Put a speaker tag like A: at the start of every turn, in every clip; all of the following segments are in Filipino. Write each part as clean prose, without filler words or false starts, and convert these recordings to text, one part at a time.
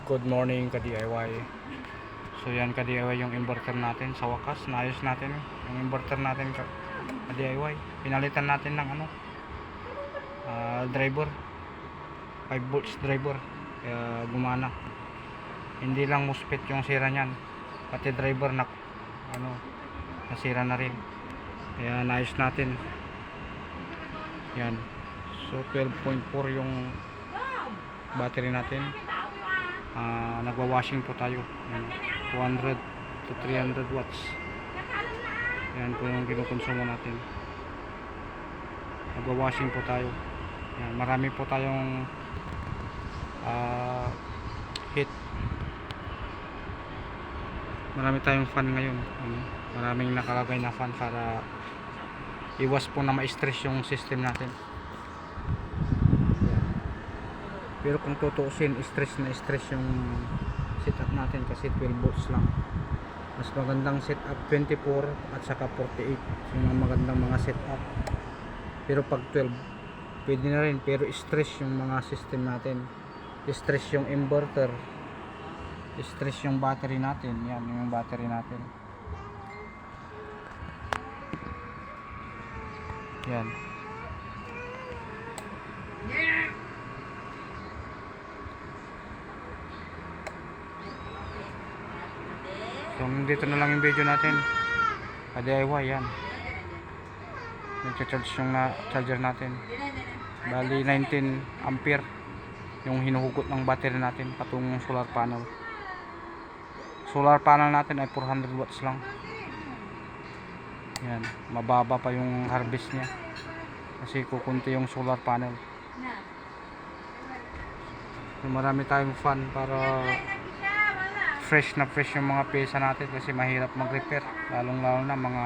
A: Good morning ka-DIY. So yan ka-DIY yung inverter natin. Sa wakas naayos natin yung inverter natin ka-DIY. Pinalitan natin ng driver, 5 volts driver, kaya gumana. Hindi lang MOSFET yung sira niyan, pati driver nasira na rin, kaya naayos natin yan. So 12.4 yung battery natin. Nagwa-washing po tayo. Yan, 200 to 300 watts. Yan po yung kinukonsumo natin. Nagwa-washing po tayo. Yan, marami po tayong heat. Marami tayong fan ngayon. Maraming nakalagay na fan para iwas po na ma-stress yung system natin. Pero kung tutuusin, stress na stress yung setup natin kasi 12 volts lang. Mas magandang setup 24 at saka 48. Yung mga magandang mga setup. Pero pag 12, pwede na rin. Pero stress yung mga system natin. Stress yung inverter. Stress yung battery natin. Yan yung battery natin. Yan. So dito na lang yung video natin. DIY yan. Nag-charge yung charger natin. Bali 19 ampere yung hinuhugot ng battery natin patungong solar panel. Solar panel natin ay 400 watts lang. Yan, mababa pa yung harvest niya kasi kukunti yung solar panel. So, marami tayong fan para fresh na fresh yung mga pyesa natin kasi mahirap mag-repair, lalong-lalo na mga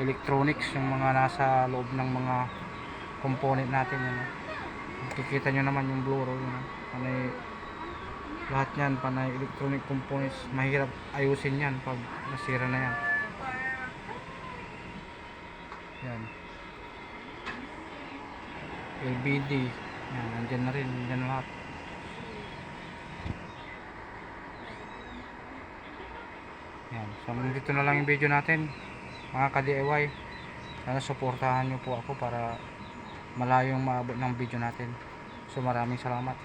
A: electronics, yung mga nasa loob ng mga component natin. Kikita nyo naman yung bluro yun, panay, lahat yan panay electronic components, mahirap ayusin yan pag nasira na yan. Yan, LBD yan, nandyan na rin, nandyan lahat. Yan. So dito na lang yung video natin mga ka-DIY. Sana suportahan nyo po ako para malayong maabot ng video natin. So maraming salamat.